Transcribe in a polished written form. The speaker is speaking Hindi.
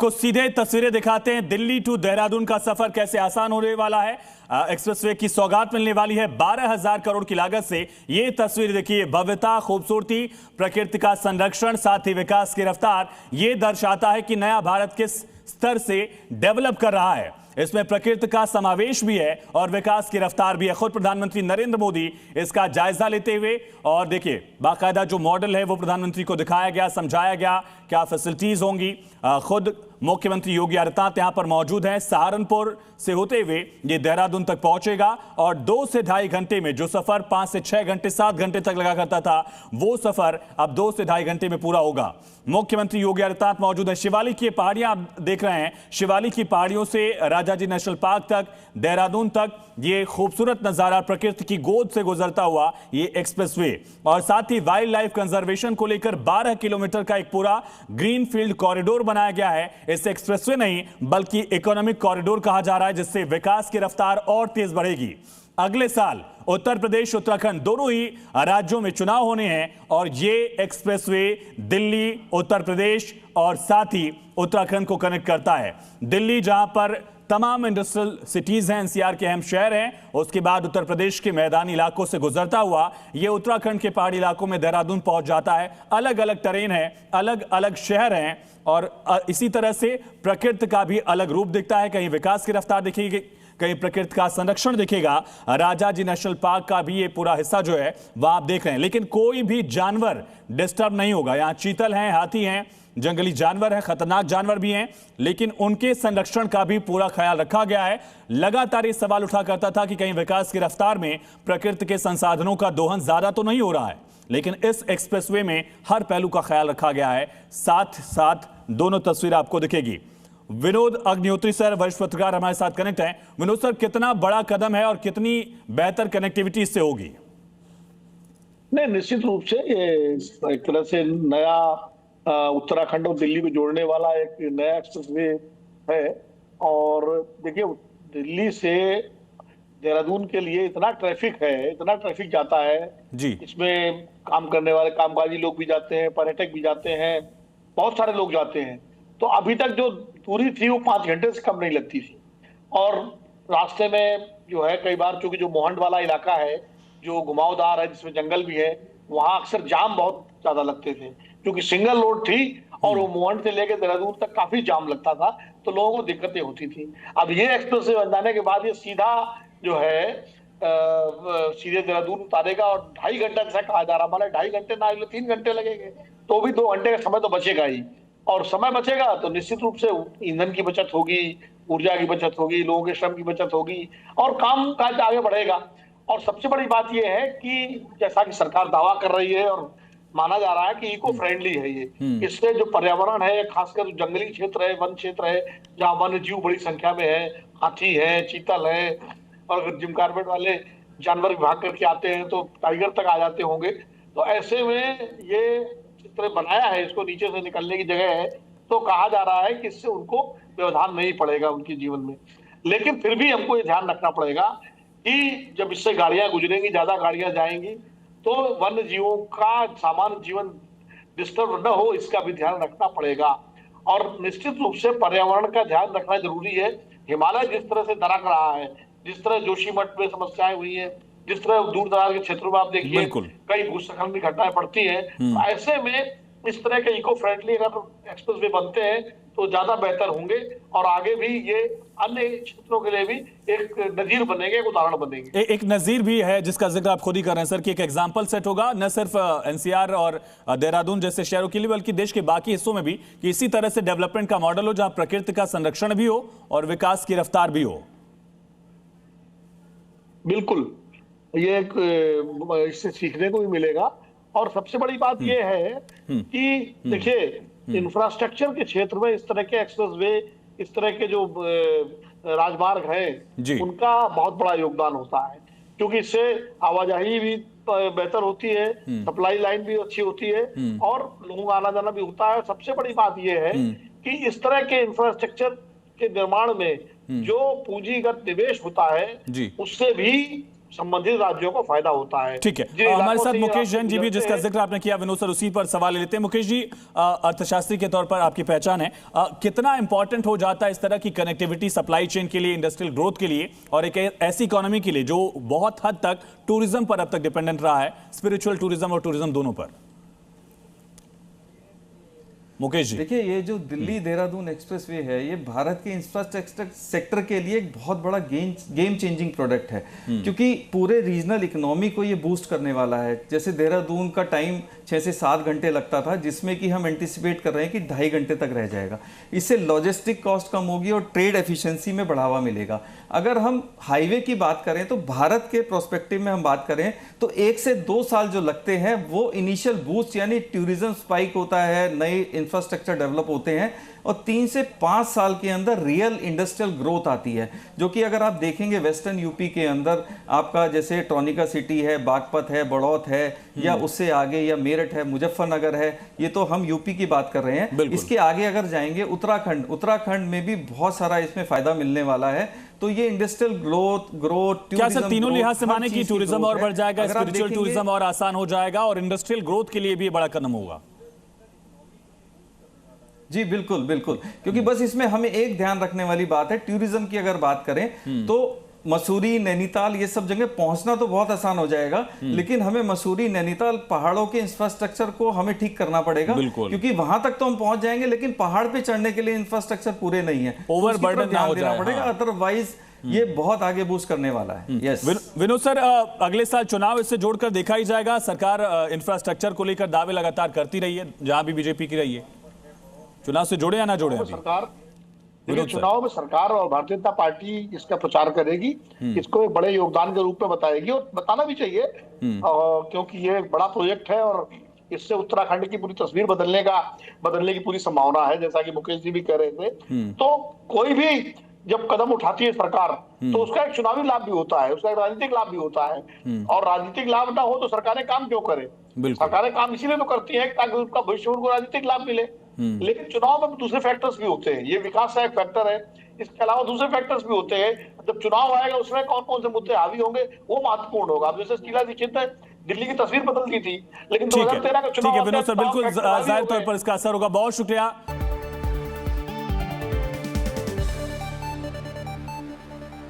आपको सीधे तस्वीरें दिखाते हैं। दिल्ली टू देहरादून का सफर कैसे आसान होने वाला है। एक्सप्रेसवे की सौगात मिलने वाली है 12,000 करोड़ की लागत से। ये तस्वीर देखिए, भव्यता, खूबसूरती, प्रकृति का संरक्षण, साथ ही विकास की रफ्तार, ये दर्शाता है कि नया भारत किस स्तर से डेवलप कर रहा है। इसमें प्रकृति का समावेश भी है और विकास की रफ्तार भी है। खुद प्रधानमंत्री नरेंद्र मोदी इसका जायजा लेते हुए, और देखिए बाकायदा जो मॉडल है वो प्रधानमंत्री को दिखाया गया, समझाया गया क्या फैसिलिटीज होंगी। खुद मुख्यमंत्री योगी आदित्यनाथ यहां पर मौजूद हैं। सहारनपुर से होते हुए ये देहरादून तक पहुंचेगा और 2 से ढाई घंटे में, जो सफर 5 से 6 घंटे 7 घंटे तक लगा करता था, वो सफर अब 2 से ढाई घंटे में पूरा होगा। मुख्यमंत्री योगी आदित्यनाथ मौजूद है। शिवालिक की पहाड़ियां आप देख रहे हैं। शिवालिक की पहाड़ियों से राजाजी नेशनल पार्क तक, देहरादून तक ये खूबसूरत नजारा, प्रकृति की गोद से गुजरता हुआ ये एक्सप्रेसवे, और साथ ही वाइल्ड लाइफ कंजर्वेशन को लेकर 12 किलोमीटर का एक पूरा ग्रीन फील्ड कॉरिडोर बनाया गया है। इसे एक्सप्रेसवे नहीं बल्कि इकोनॉमिक कॉरिडोर कहा जा रहा है, जिससे विकास की रफ्तार और तेज बढ़ेगी। अगले साल उत्तर प्रदेश, उत्तराखंड दोनों ही राज्यों में चुनाव होने हैं और ये एक्सप्रेसवे दिल्ली, उत्तर प्रदेश और साथ ही उत्तराखंड को कनेक्ट करता है। दिल्ली जहां पर तमाम इंडस्ट्रियल सिटीज हैं, एनसीआर के अहम शहर हैं, उसके बाद उत्तर प्रदेश के मैदानी इलाकों से गुजरता हुआ ये उत्तराखंड के पहाड़ी इलाकों में देहरादून पहुंच जाता है। अलग अलग टेरेन है, अलग अलग शहर हैं और इसी तरह से प्रकृति का भी अलग रूप दिखता है। कहीं विकास की रफ्तार दिखेगी, कहीं प्रकृति का संरक्षण दिखेगा। राजाजी नेशनल पार्क का भी ये पूरा हिस्सा जो है वह आप देख रहे हैं, लेकिन कोई भी जानवर डिस्टर्ब नहीं होगा। यहाँ चीतल हैं, हाथी हैं, जंगली जानवर हैं, खतरनाक जानवर भी हैं, लेकिन उनके संरक्षण का भी पूरा ख्याल रखा गया है। लगातार ये सवाल उठा करता था कि कहीं विकास की रफ्तार में प्रकृति के संसाधनों का दोहन ज्यादा तो नहीं हो रहा है, लेकिन इस एक्सप्रेसवे में हर पहलू का ख्याल रखा गया है। साथ साथ दोनों तस्वीर आपको दिखेगी। विनोद अग्निहोत्री सर, वरिष्ठ पत्रकार, हमारे साथ कनेक्ट हैं। विनोद सर, कितना बड़ा कदम है और कितनी बेहतर कनेक्टिविटी इससे होगी? नहीं, निश्चित रूप से ये एक तरह से नया उत्तराखंड और दिल्ली को जोड़ने वाला एक नया एक्सप्रेसवे है। और देखिए, दिल्ली से देहरादून के लिए इतना ट्रैफिक है, इतना ट्रैफिक जाता है जी। इसमें काम करने वाले कामकाजी लोग भी जाते हैं, पर्यटक भी जाते हैं, बहुत सारे लोग जाते हैं। तो अभी तक जो दूरी थी वो 5 घंटे से कम नहीं लगती थी। और रास्ते में जो है, कई बार चूंकि जो मोहंड वाला इलाका है, जो घुमावदार है, जिसमें जंगल भी है, वहां अक्सर जाम बहुत ज्यादा लगते थे, क्योंकि सिंगल रोड थी और वो मोहंड से लेकर देहरादून तक काफी जाम लगता था, तो लोगों को दिक्कतें होती थी। अब ये एक्सप्रेसवे बन जाने के बाद ये सीधा जो है सीधे देहरादून उतारेगा और 2.5 घंटा जैसा कहा जा रहा, मतलब 2.5 घंटे ना, 3 घंटे लगेंगे, तो भी 2 घंटे का समय तो बचेगा ही। और समय बचेगा तो निश्चित रूप से ईंधन की बचत होगी, ऊर्जा की बचत होगी, लोगों के श्रम की बचत होगी और काम काज आगे बढ़ेगा। और सबसे बड़ी बात यह है कि जैसा कि सरकार दावा कर रही है और माना जा रहा है कि इको फ्रेंडली है ये। इससे जो पर्यावरण है, खासकर जो जंगली क्षेत्र है, वन क्षेत्र है, जहाँ वन्य जीव बड़ी संख्या में है, हाथी है, चीतल है, और जिम कार्बेट वाले जानवर भाग करके आते हैं तो टाइगर तक आ जाते होंगे। तो ऐसे में ये चित्र बनाया है, इसको नीचे से निकलने की जगह है, तो कहा जा रहा है कि इससे उनको व्यवधान नहीं पड़ेगा उनके जीवन में। लेकिन फिर भी हमको ये ध्यान रखना पड़ेगा कि जब इससे गाड़ियां गुजरेंगी, ज्यादा गाड़ियां जाएंगी, तो वन्य जीवों का सामान्य जीवन डिस्टर्ब न हो, इसका भी ध्यान रखना पड़ेगा। और निश्चित रूप से पर्यावरण का ध्यान रखना जरूरी है। हिमालय जिस तरह से दरक रहा है, जिस तरह जोशीमठ में समस्याएं हुई है, जिस तरह दूर दराज के क्षेत्रों में आप देखिए कई भूस्खलन की घटनाएं पड़ती हैं, तो ऐसे में इस तरह के इको फ्रेंडली अगर एक्सप्रेसवे बनते हैं तो ज्यादा बेहतर होंगे और आगे भी ये अन्य क्षेत्रों के लिए भी एक नजीर बनेंगे, एक उदाहरण बनेंगे। एक नजीर भी है जिसका जिक्र आप खुद ही कर रहे हैं सर, कि एक एग्जाम्पल सेट होगा न सिर्फ एनसीआर और देहरादून जैसे शहरों के लिए, बल्कि देश के बाकी हिस्सों में भी, कि इसी तरह से डेवलपमेंट का मॉडल हो जहां प्रकृति का संरक्षण भी हो और विकास की रफ्तार भी हो। बिल्कुल, ये एक इससे सीखने को भी मिलेगा। और सबसे बड़ी बात यह है कि देखिए, इंफ्रास्ट्रक्चर के क्षेत्र में इस तरह के एक्सप्रेसवे, इस तरह के जो राजमार्ग हैं, उनका बहुत बड़ा योगदान होता है, क्योंकि इससे आवाजाही भी बेहतर होती है, सप्लाई लाइन भी अच्छी होती है और लोगों का आना जाना भी होता है। सबसे बड़ी बात यह है कि इस तरह के इंफ्रास्ट्रक्चर के निर्माण में जो पूंजीगत निवेश होता है, उससे भी संबंधित राज्यों को फायदा होता है। ठीक है, जिन हमारे इलाकों साथ से ये मुकेश रास्ते जैन जी भी, गुजरते जिसका हैं, जिक्र आपने किया विनोद सर, उसी पर सवाल ले लेते हैं। मुकेश जी, अर्थशास्त्री के तौर पर आपकी पहचान है, कितना इंपॉर्टेंट हो जाता है इस तरह की कनेक्टिविटी सप्लाई चेन के लिए, इंडस्ट्रियल ग्रोथ के लिए, और एक ऐसी इकोनॉमी के लिए जो बहुत हद तक टूरिज्म पर अब तक डिपेंडेंट रहा है, स्पिरिचुअल टूरिज्म और टूरिज्म दोनों पर? मुकेश जी, देखिए, ये जो दिल्ली देहरादून एक्सप्रेसवे है, ये भारत के इंफ्रास्ट्रक्चर सेक्टर के लिए एक बहुत बड़ा गेम चेंजिंग प्रोडक्ट है, क्योंकि पूरे रीजनल इकोनॉमी को ये बूस्ट करने वाला है। जैसे देहरादून का टाइम 6 से 7 घंटे लगता था, जिसमें कि हम एंटिसिपेट कर रहे हैं कि 2.5 घंटे तक रह जाएगा। इससे लॉजिस्टिक कॉस्ट कम होगी और ट्रेड एफिशिएंसी में बढ़ावा मिलेगा। अगर हम हाईवे की बात करें तो भारत के प्रोस्पेक्टिव में हम बात करें तो 1 से 2 साल जो लगते हैं वो इनिशियल बूस्ट यानी टूरिज्म स्पाइक होता है, नए इंफ्रास्ट्रक्चर डेवलप होते हैं, और 3 से 5 साल के अंदर रियल इंडस्ट्रियल ग्रोथ आती है, जो कि अगर आप देखेंगे वेस्टर्न यूपी के अंदर आपका जैसे ट्रॉनिका सिटी है, बागपत है, बड़ौत है, या उससे आगे या मेरठ है, मुजफ्फरनगर है, ये तो हम यूपी की बात कर रहे हैं। इसके आगे अगर जाएंगे उत्तराखंड में भी बहुत सारा इसमें फायदा मिलने वाला है। तो ये इंडस्ट्रियल ग्रोथ क्या सर तीनों लिहाज से माने कि टूरिज्म और बढ़ जाएगा, स्पिरिचुअल टूरिज्म और आसान हो जाएगा, और इंडस्ट्रियल ग्रोथ के लिए भी बड़ा कदम होगा? जी बिल्कुल बिल्कुल, क्योंकि बस इसमें हमें एक ध्यान रखने वाली बात है, टूरिज्म की अगर बात करें तो मसूरी, नैनीताल, ये सब जगह पहुंचना तो बहुत आसान हो जाएगा, लेकिन हमें मसूरी, नैनीताल पहाड़ों के इंफ्रास्ट्रक्चर को हमें ठीक करना पड़ेगा, क्योंकि वहां तक तो हम पहुंच जाएंगे लेकिन पहाड़ पे चढ़ने के लिए इंफ्रास्ट्रक्चर पूरे नहीं है, ओवरबर्डन ना हो जाए पड़ेगा, अदरवाइज ये बहुत आगे बूस्ट करने वाला है। यस विनोद सर, अगले साल चुनाव इससे जोड़कर देखा ही जाएगा। सरकार इंफ्रास्ट्रक्चर को लेकर दावे लगातार करती रही है, जहां भी बीजेपी की रही है। चुनाव से जोड़े या ना जोड़े? सरकार चुनाव में सरकार और भारतीय जनता पार्टी इसका प्रचार करेगी, इसको एक बड़े योगदान के रूप में बताएगी, और बताना भी चाहिए, क्योंकि ये एक बड़ा प्रोजेक्ट है और इससे उत्तराखंड की पूरी तस्वीर बदलने की पूरी संभावना है, जैसा कि मुकेश जी भी कह रहे थे। तो कोई भी जब कदम उठाती है सरकार तो उसका एक चुनावी लाभ भी होता है, उसका एक राजनीतिक लाभ भी होता है, और राजनीतिक लाभ ना हो तो सरकारें काम क्यों करें? सरकारें काम इसीलिए तो करती है ताकि उसका भविष्य उनको राजनीतिक लाभ मिले। लेकिन चुनाव में दूसरे फैक्टर्स भी होते हैं, ये विकास का एक फैक्टर है, इसके अलावा दूसरे फैक्टर्स भी होते हैं। जब चुनाव आएगा उसमें कौन कौन से मुद्दे हावी होंगे वो महत्वपूर्ण होगा। अब जैसे शीला दीक्षित ने दिल्ली की तस्वीर बदल दी थी, लेकिन 2013 का चुनाव विनोद सर, बिल्कुल जाहिर तौर पर इसका असर होगा। बहुत शुक्रिया।